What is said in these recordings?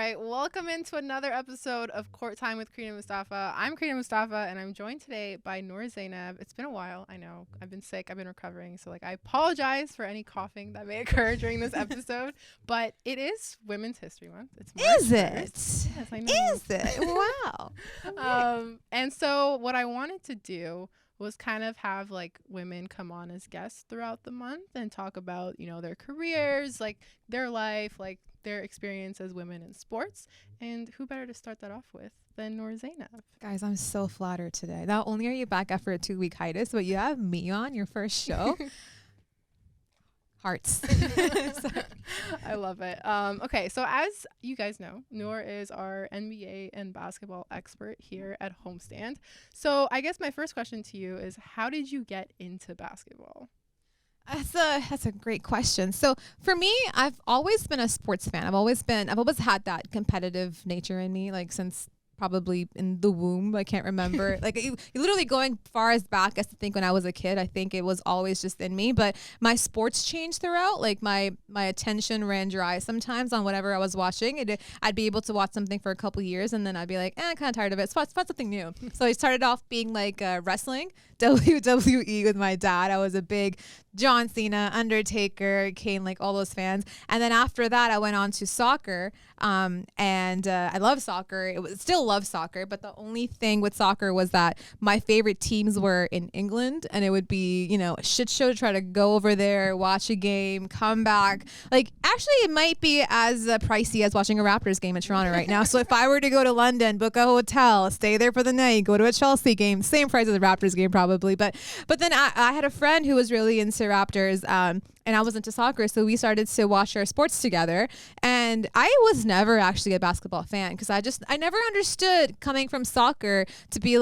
right, welcome into another episode of Court Time with Crina Mustafa. I'm Crina Mustafa, and I'm joined today by Noor Zainab. It's been a while, I know. I've been sick, I've been recovering, so I apologize for any coughing that may occur during this episode. But it is Women's History Month. It's March 1st. Yes, I know. Is it? Wow. And so what I wanted to do was kind of have women come on as guests throughout the month and talk about, their careers, their life, their experience as women in sports. And who better to start that off with than Noor Zainab? Guys, I'm so flattered today. Not only are you back after a 2-week hiatus, but you have me on your first show. Hearts. I love it. Okay, so as you guys know, Noor is our NBA and basketball expert here at Homestand. So I guess my first question to you is, how did you get into basketball? That's a great question. So for me, I've always been a sports fan. I've always had that competitive nature in me, since probably in the womb. I can't remember. You literally going far as back as to think when I was a kid, I think it was always just in me. But my sports changed throughout. My attention ran dry sometimes on whatever I was watching. I'd be able to watch something for a couple years and then I'd be like, I'm kind of tired of it. So find something new. So I started off being wrestling, WWE with my dad. I was a big John Cena, Undertaker, Kane, all those fans. And then after that, I went on to soccer. And I love soccer. Still love soccer, but the only thing with soccer was that my favorite teams were in England, and it would be, a shit show to try to go over there, watch a game, come back. Actually, it might be as pricey as watching a Raptors game in Toronto right now. So if I were to go to London, book a hotel, stay there for the night, go to a Chelsea game, same price as a Raptors game probably. But then I had a friend who was really into Raptors, and I was into soccer, so we started to watch our sports together. And I was never actually a basketball fan because I never understood coming from soccer to be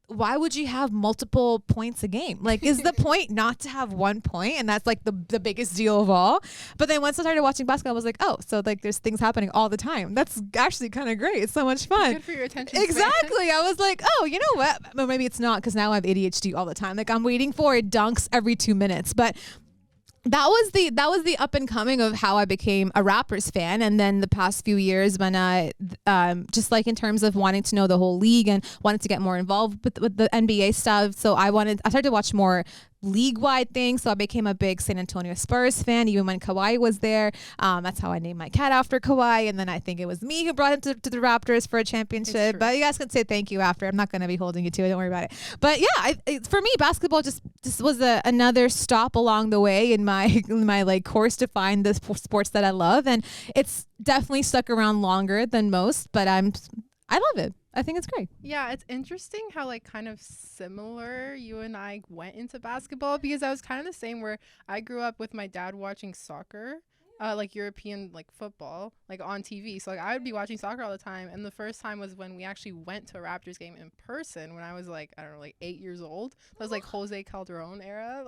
why would you have multiple points a game? Is the point not to have 1 point? And that's the biggest deal of all. But then once I started watching basketball, I was oh, so there's things happening all the time. That's actually kind of great. It's so much fun. Good for your attention Exactly. I was oh, you know what? Well, maybe it's not because now I have ADHD all the time. I'm waiting for dunks every 2 minutes. But that was the up and coming of how I became a Raptors fan. And then the past few years when I just in terms of wanting to know the whole league and wanted to get more involved with the NBA stuff. So I started to watch more league-wide things. So I became a big San Antonio Spurs fan even when Kawhi was there. That's how I named my cat after Kawhi. And then I think it was me who brought him to the Raptors for a championship. But you guys can say thank you after. I'm not going to be holding you to it. Don't worry about it. But yeah, for me, basketball just was another stop along the way in my course to find the sports that I love. And it's definitely stuck around longer than most, but I love it. I think it's great. Yeah, it's interesting how kind of similar you and I went into basketball, because I was kind of the same, where I grew up with my dad watching soccer, European football, on TV. So I would be watching soccer all the time. And the first time was when we actually went to a Raptors game in person when I was I don't know, 8 years old. That was Jose Calderon era,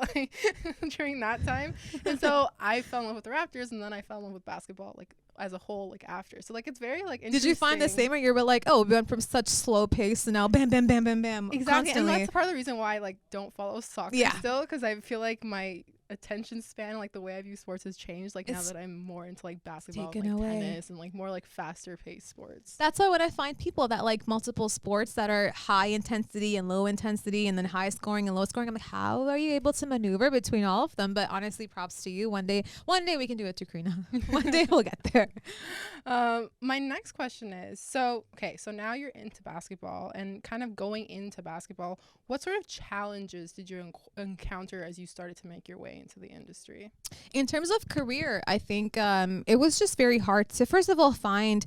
during that time. And so I fell in love with the Raptors, and then I fell in love with basketball as a whole after. So it's very interesting. Did you find the same, or you were oh, we went from such slow pace to now bam bam bam bam bam exactly constantly. And that's part of the reason why I don't follow soccer still, because I feel my attention span, the way I view sports has changed now that I'm more into basketball, tennis, and more faster paced sports. That's why when I find people that like multiple sports that are high intensity and low intensity and then high scoring and low scoring, I'm how are you able to maneuver between all of them? But honestly, props to you. One day we can do it to Crina. One day we'll get there. My next question is, so now you're into basketball, and kind of going into basketball, what sort of challenges did you encounter as you started to make your way into the industry? In terms of career, I think it was just very hard to, first of all, find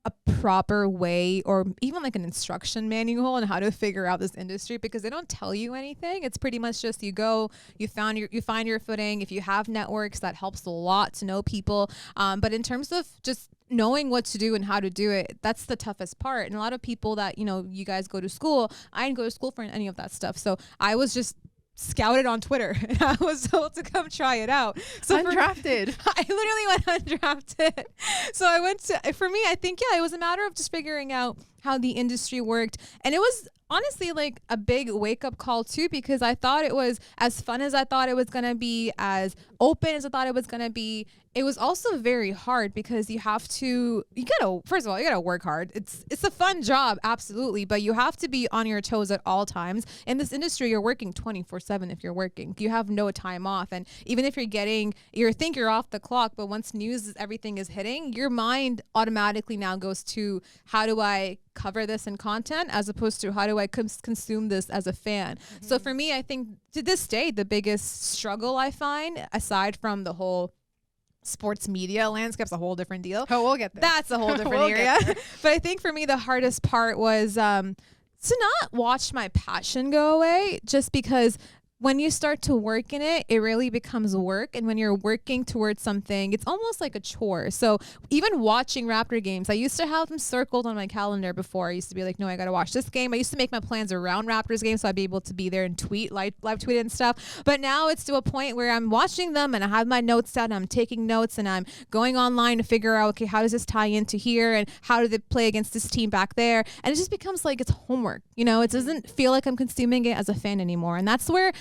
a proper way or even an instruction manual on how to figure out this industry, because they don't tell you anything. It's pretty much just you go, you find your footing. If you have networks, that helps a lot to know people. But in terms of just knowing what to do and how to do it, that's the toughest part. And a lot of people that, you guys go to school, I didn't go to school for any of that stuff. So I was just scouted on Twitter and I was told to come try it out. So undrafted. I literally went undrafted. So I went to, for me, I think, it was a matter of just figuring out how the industry worked. And it was honestly like a big wake up call too, because I thought it was as fun as I thought it was going to be, as open as I thought it was going to be. It was also very hard because you gotta, first of all, you gotta work hard. It's a fun job, absolutely, but you have to be on your toes at all times. In this industry, you're working 24/7 if you're working. You have no time off. And even if you think you're off the clock, but once everything is hitting, your mind automatically now goes to, how do I cover this in content, as opposed to how do I consume this as a fan. So for me, I think to this day, the biggest struggle I find, aside from the whole sports media landscape's a whole different deal. Oh, we'll get there. That's a whole different area. But I think for me, the hardest part was to not watch my passion go away, just because when you start to work in it, it really becomes work. And when you're working towards something, it's almost like a chore. So even watching Raptor games, I used to have them circled on my calendar before. I used to be like, no, I got to watch this game. I used to make my plans around Raptors games so I'd be able to be there and live tweet and stuff. But now it's to a point where I'm watching them and I have my notes down, and I'm taking notes, and I'm going online to figure out, okay, how does this tie into here, and how do they play against this team back there? And it just becomes like it's homework. It doesn't feel like I'm consuming it as a fan anymore. And that's where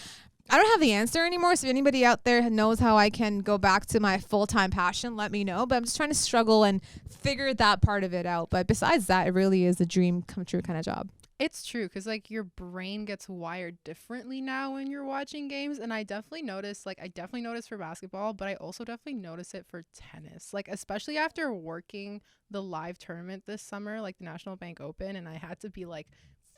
I don't have the answer anymore. So if anybody out there knows how I can go back to my full-time passion, let me know. But I'm just trying to struggle and figure that part of it out. But besides that, it really is a dream come true kind of job. It's true, because like your brain gets wired differently now when you're watching games. And I definitely notice for basketball, but I also definitely notice it for tennis, like especially after working the live tournament this summer, like the National Bank Open, and I had to be like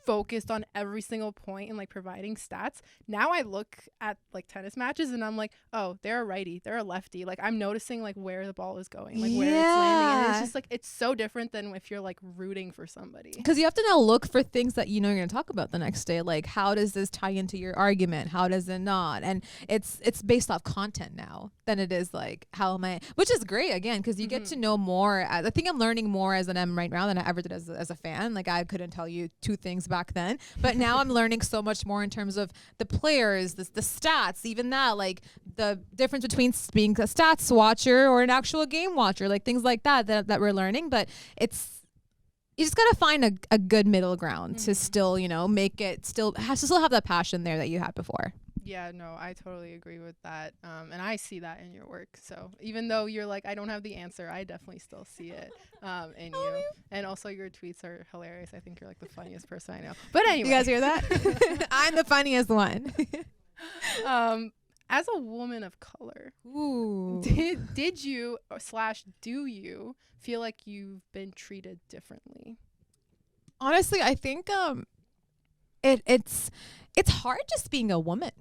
focused on every single point and like providing stats. Now I look at like tennis matches and I'm like, oh, they're a righty, they're a lefty. Like I'm noticing like where the ball is going, like where it's landing. And it's just like, it's so different than if you're like rooting for somebody. Because you have to now look for things that you're going to talk about the next day. Like, how does this tie into your argument? How does it not? And it's based off content now than it is like, how am I, which is great again, because you get to know more. I think I'm learning more as an M right now than I ever did as a fan. Like I couldn't tell you two things back then, but now I'm learning so much more in terms of the players, the stats, even that, like the difference between being a stats watcher or an actual game watcher, like things like that we're learning. But you just got to find a good middle ground to still, make it still have that passion there that you had before. Yeah, no, I totally agree with that. And I see that in your work. So even though you're like, I don't have the answer, I definitely still see it in you. And also your tweets are hilarious. I think you're like the funniest person I know. But anyway. You guys hear that? I'm the funniest one. As a woman of color, ooh, did you / do you feel like you've been treated differently? Honestly, I think it's hard just being a woman.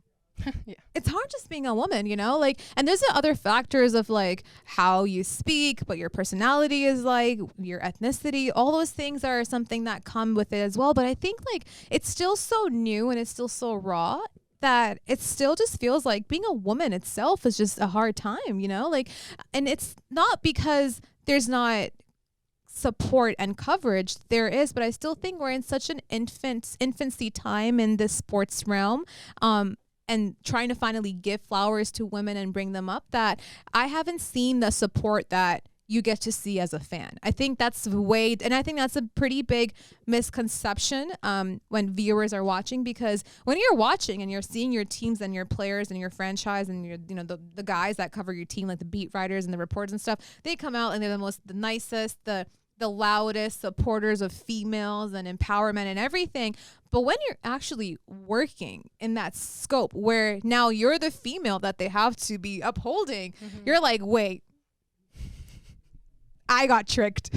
Yeah. It's hard just being a woman, like, and there's the other factors of like how you speak, what your personality is like, your ethnicity, all those things are something that come with it as well. But I think like it's still so new and it's still so raw that it still just feels like being a woman itself is just a hard time, like, and it's not because there's not support and coverage, there is, but I still think we're in such an infancy time in this sports realm, and trying to finally give flowers to women and bring them up, that I haven't seen the support that you get to see as a fan. I think that's and I think that's a pretty big misconception when viewers are watching, because when you're watching and you're seeing your teams and your players and your franchise and your, the guys that cover your team, like the beat writers and the reporters and stuff, they come out and they're the nicest, the loudest supporters of females and empowerment and everything. But when you're actually working in that scope where now you're the female that they have to be upholding, you're like, wait, I got tricked.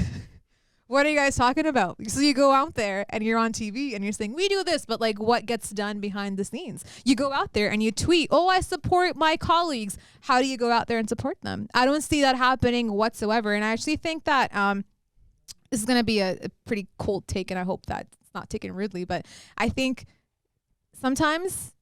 What are you guys talking about? So you go out there and you're on TV and you're saying, we do this, but like what gets done behind the scenes? You go out there and you tweet, oh, I support my colleagues. How do you go out there and support them? I don't see that happening whatsoever. And I actually think that this is going to be a pretty cold take, and I hope that it's not taken rudely, but I think sometimes,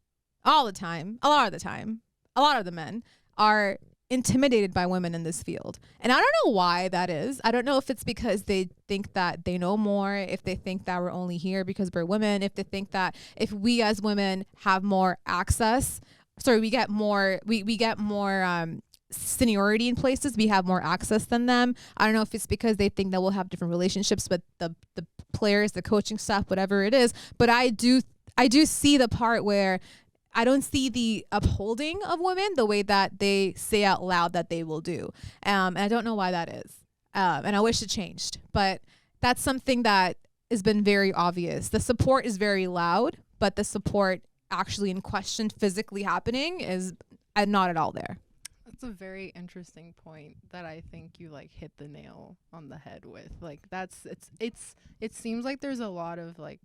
all the time, a lot of the time, a lot of the men are intimidated by women in this field. And I don't know why that is. I don't know if it's because they think that they know more, if they think that we're only here because we're women, if they think that if we as women have more access, we get more seniority in places. We have more access than them. I don't know if it's because they think that we'll have different relationships with the players, the coaching staff, whatever it is. But I do see the part where I don't see the upholding of women the way that they say out loud that they will do. And I don't know why that is. And I wish it changed. But that's something that has been very obvious. The support is very loud, but the support actually in question physically happening is not at all there. That's a very interesting point that I think you like hit the nail on the head with. Like it seems like there's a lot of like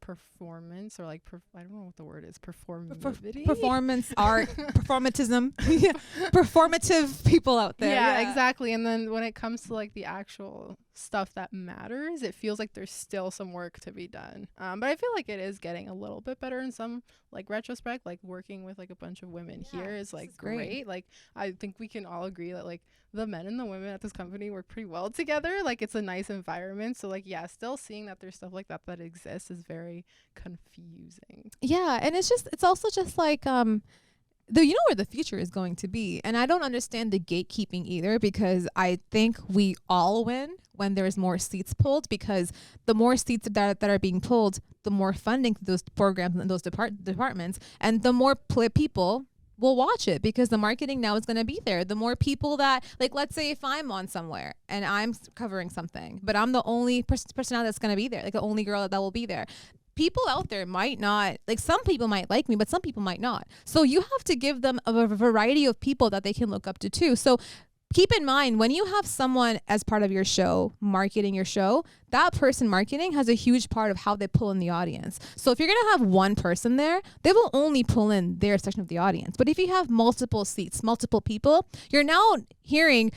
performance or like I don't know what the word is, performativity, Performance art, performatism, yeah. Performative people out there. Yeah, exactly. And then when it comes to like the actual stuff that matters, it feels like there's still some work to be done. But I feel like it is getting a little bit better in some like retrospect. Like working with like a bunch of women here is like great. Like I think we can all agree that like the men and the women at this company work pretty well together. Like it's a nice environment. So like yeah, still seeing that there's stuff like that exists is very confusing. Yeah, and it's also just like you know where the future is going to be. And I don't understand the gatekeeping either, because I think we all win when there's more seats pulled, because the more seats that are being pulled, the more funding to those programs and those departments, and the more people will watch it, because the marketing now is going to be there. The more people that, like, let's say if I'm on somewhere and I'm covering something, but I'm the only personality that's going to be there, like the only girl that will be there. People out there might not, like, some people might like me, but some people might not. So you have to give them a variety of people that they can look up to too. So keep in mind, when you have someone as part of your show, marketing your show, that person marketing has a huge part of how they pull in the audience. So if you're going to have one person there, they will only pull in their section of the audience. But if you have multiple seats, multiple people, you're now hearing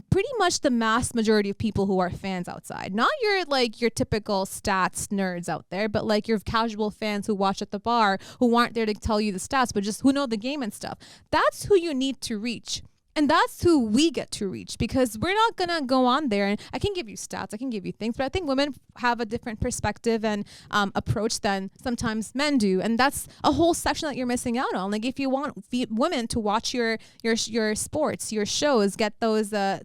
pretty much the mass majority of people who are fans outside. Not your typical stats nerds out there, but like your casual fans who watch at the bar, who aren't there to tell you the stats, but just who know the game and stuff. That's who you need to reach. And that's who we get to reach, because we're not going to go on there. And I can give you stats, I can give you things, but I think women have a different perspective and approach than sometimes men do. And that's a whole section that you're missing out on. Like, if you want women to watch your sports, your shows, get the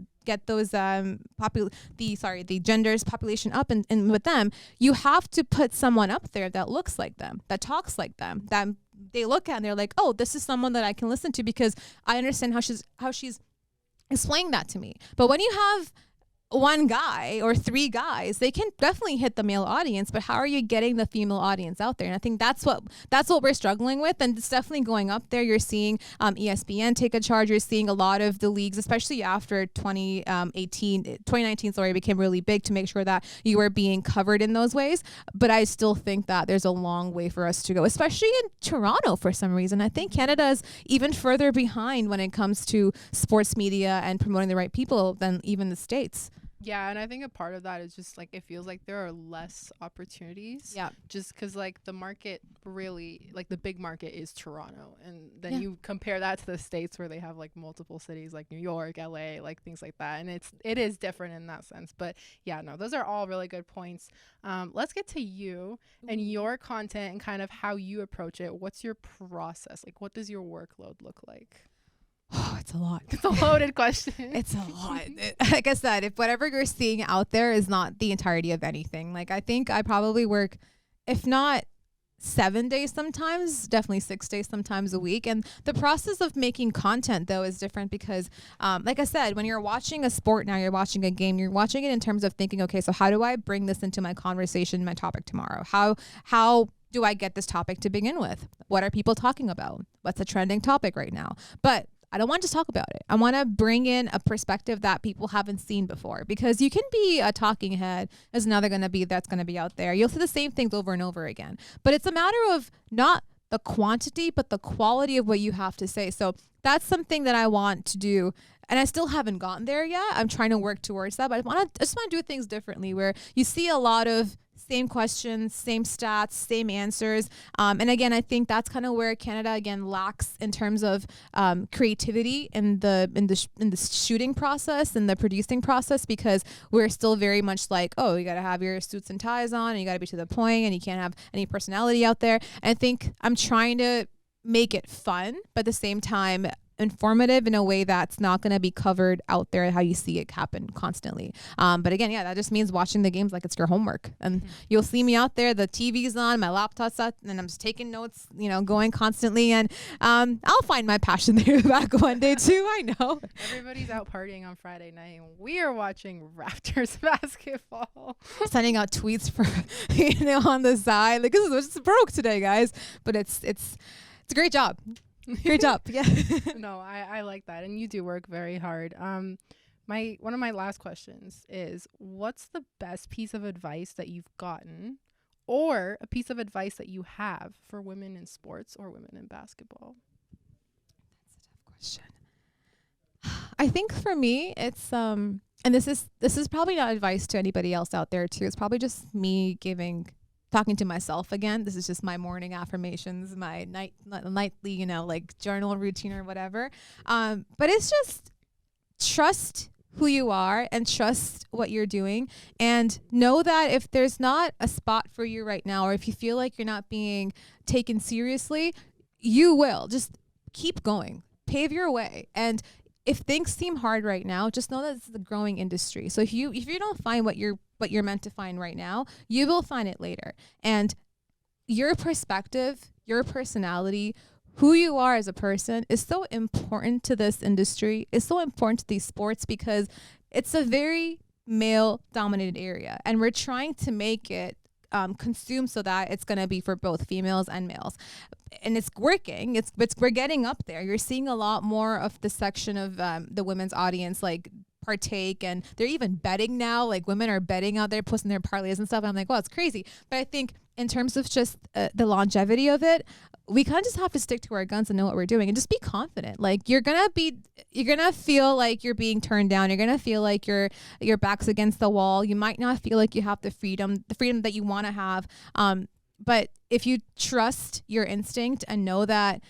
genders population up and with them, you have to put someone up there that looks like them, that talks like them, that they look at and they're like, oh, this is someone that I can listen to because I understand how she's explaining that to me. But when you have one guy or three guys, they can definitely hit the male audience, but how are you getting the female audience out there? And I think that's what we're struggling with, and it's definitely going up there. You're seeing ESPN take a charge. You're seeing a lot of the leagues, especially after 2019 became really big, to make sure that you are being covered in those ways. But I still think that there's a long way for us to go, especially in Toronto for some reason. I think Canada is even further behind when it comes to sports media and promoting the right people than even the States. Yeah, and I think a part of that is just like it feels like there are less opportunities. Yeah. Just because like the market really, like the big market is Toronto, and then you compare that to the States where they have like multiple cities like New York, LA, like things like that, and it is different in that sense. But yeah, no, those are all really good points. Let's get to you and your content and kind of how you approach it. What's your process? Like, what does your workload look like? Oh, it's a lot. It's a loaded question. It's a lot. Like I said, if whatever you're seeing out there is not the entirety of anything, like I think I probably work, if not 7 days sometimes, definitely 6 days sometimes a week. And the process of making content, though, is different because, like I said, when you're watching a sport now, you're watching a game, you're watching it in terms of thinking, okay, so how do I bring this into my conversation, my topic tomorrow? How do I get this topic to begin with? What are people talking about? What's a trending topic right now? But I don't want to just talk about it. I want to bring in a perspective that people haven't seen before, because you can be a talking head. There's another that's going to be out there. You'll see the same things over and over again. But it's a matter of not the quantity, but the quality of what you have to say. So that's something that I want to do. And I still haven't gotten there yet. I'm trying to work towards that. But I just want to do things differently, where you see a lot of same questions, same stats, same answers. And again, I think that's kind of where Canada again lacks in terms of creativity in the shooting process and the producing process, because we're still very much like, oh, you got to have your suits and ties on, and you got to be to the point, and you can't have any personality out there. And I think I'm trying to make it fun, but at the same time, informative in a way that's not going to be covered out there how you see it happen constantly. But again, yeah, that just means watching the games like it's your homework. And you'll see me out there, the TV's on, my laptop's up, and I'm just taking notes, going constantly. And I'll find my passion there back one day too. I know. Everybody's out partying on Friday night, and we are watching Raptors basketball. Sending out tweets for, on the side. Like, this is what's broke today, guys. But it's a great job. Great job. Yeah. No, I like that. And you do work very hard. One of my last questions is, what's the best piece of advice that you've gotten, or a piece of advice that you have for women in sports or women in basketball? That's a tough question. I think for me, it's and this is probably not advice to anybody else out there too. It's probably just me talking to myself again. This is just my morning affirmations, my nightly, like journal routine or whatever. But it's just trust who you are and trust what you're doing, and know that if there's not a spot for you right now, or if you feel like you're not being taken seriously, you will. Just keep going, pave your way. And if things seem hard right now, just know that it's a growing industry. So if you don't find what you're meant to find right now, you will find it later. And your perspective, your personality, who you are as a person is so important to this industry, is so important to these sports, because it's a very male dominated area, and we're trying to make it consumed so that it's going to be for both females and males. And it's working. We're getting up there. You're seeing a lot more of the section of the women's audience like partake, and they're even betting now. Like, women are betting out there, posting their parlays and stuff. And I'm like, wow, it's crazy. But I think in terms of just the longevity of it, we kind of just have to stick to our guns and know what we're doing, and just be confident. Like, you're gonna feel like you're being turned down. You're gonna feel like your back's against the wall. You might not feel like you have the freedom that you want to have. But if you trust your instinct and know that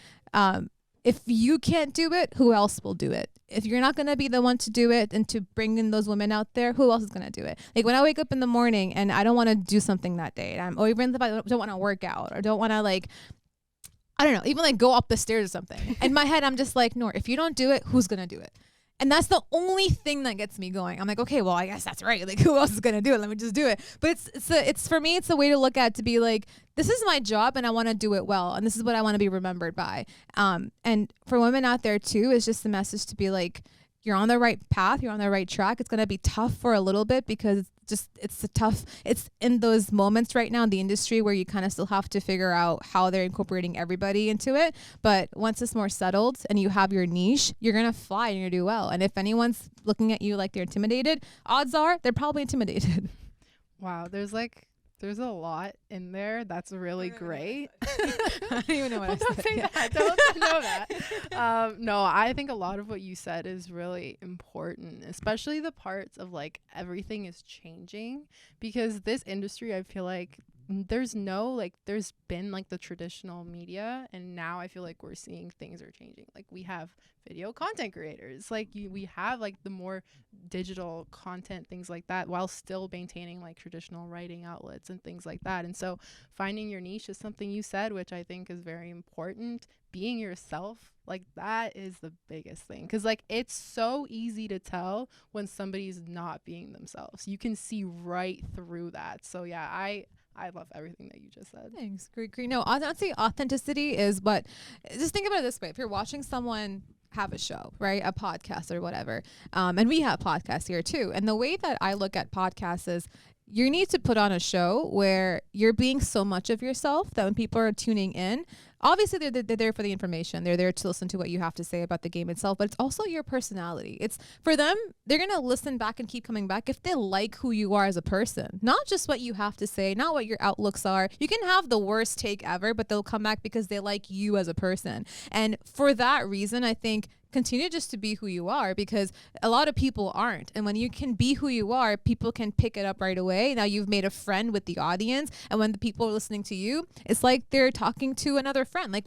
if you can't do it, who else will do it? If you're not going to be the one to do it and to bring in those women out there, who else is going to do it? Like, when I wake up in the morning and I don't want to do something that day, or even if I don't want to work out, or don't want to, like, I don't know, even like go up the stairs or something. In my head, I'm just like, Noor, if you don't do it, who's going to do it? And that's the only thing that gets me going. I'm like, okay, well, I guess that's right. Like, who else is going to do it? Let me just do it. But it's for me, it's a way to look at, to be like, this is my job and I want to do it well. And this is what I want to be remembered by. And for women out there too, it's just a message to be like, you're on the right path. You're on the right track. It's going to be tough for a little bit, because it's in those moments right now in the industry where you kind of still have to figure out how they're incorporating everybody into it. But once it's more settled and you have your niche, you're going to fly and you're going to do well. And if anyone's looking at you like they're intimidated, odds are they're probably intimidated. Wow. There's a lot in there. That's really great. I don't even know what I Don't said. say that. Don't know that. No, I think a lot of what you said is really important, especially the parts of like everything is changing, because this industry, I feel like there's been like the traditional media, and now I feel like we're seeing things are changing. Like, we have video content creators, we have like the more digital content, things like that, while still maintaining like traditional writing outlets and things like that. And so finding your niche is something you said, which I think is very important. Being yourself, like, that is the biggest thing, because like it's so easy to tell when somebody's not being themselves. You can see right through that. So yeah, I love everything that you just said. Thanks. Great. No, honestly, authenticity is what, just think about it this way. If you're watching someone have a show, right, a podcast or whatever, and we have podcasts here too. And the way that I look at podcasts is, you need to put on a show where you're being so much of yourself that when people are tuning in, obviously they're there for the information. They're there to listen to what you have to say about the game itself, but it's also your personality. It's for them, they're going to listen back and keep coming back if they like who you are as a person, not just what you have to say, not what your outlooks are. You can have the worst take ever, but they'll come back because they like you as a person. And for that reason, I think continue just to be who you are, because a lot of people aren't. And when you can be who you are, people can pick it up right away. Now you've made a friend with the audience, and when the people are listening to you, it's like they're talking to another friend. Like,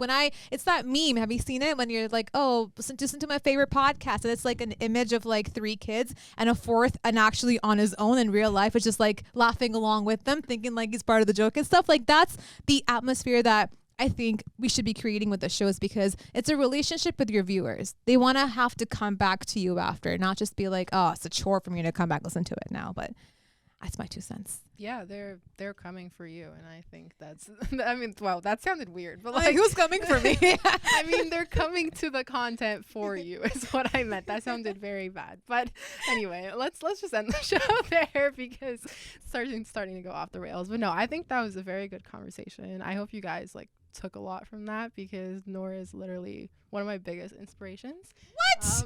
it's that meme, have you seen it, when you're like, oh, listen to my favorite podcast, and it's like an image of like 3 kids and a fourth, and actually on his own in real life is just like laughing along with them, thinking like he's part of the joke and stuff. Like, that's the atmosphere that I think we should be creating with the shows, because it's a relationship with your viewers. They want to have to come back to you after, not just be like, oh, it's a chore for me to come back, listen to it now. But that's my 2 cents. Yeah, they're coming for you, and I think that's. I mean, well, that sounded weird, but Like, who's coming for me? I mean, they're coming to the content for you, is what I meant. That sounded very bad, but anyway, let's just end the show there, because it's starting to go off the rails. But no, I think that was a very good conversation. I hope you guys like took a lot from that, because Noor is literally one of my biggest inspirations. What?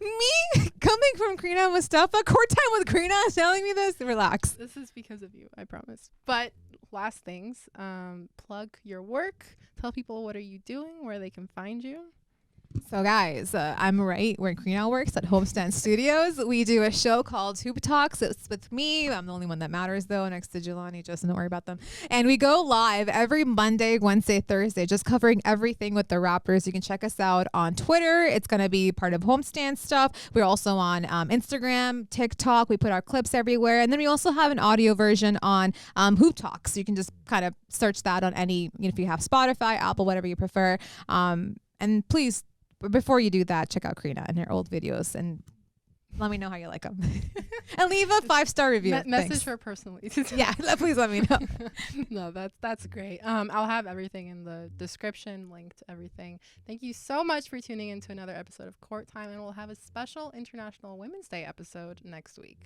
Me coming from Crina Mustafa, court time with Crina, telling me this? Relax. This is because of you, I promise. But last things, plug your work. Tell people what are you doing, where they can find you. So guys, I'm right where Crina works at Homestand Studios. We do a show called Hoop Talks. It's with me. I'm the only one that matters though, next to Jelani. Just don't worry about them. And we go live every Monday, Wednesday, Thursday, just covering everything with the Raptors. You can check us out on Twitter. It's going to be part of Homestand stuff. We're also on Instagram, TikTok. We put our clips everywhere. And then we also have an audio version on Hoop Talks. So you can just kind of search that on any, if you have Spotify, Apple, whatever you prefer. And please, before you do that, check out Crina and her old videos and let me know how you like them. And leave a 5-star review. Message her personally. Yeah, please let me know. No, that's great. I'll have everything in the description, linked to everything. Thank you so much for tuning in to another episode of Court Time, and we'll have a special International Women's Day episode next week.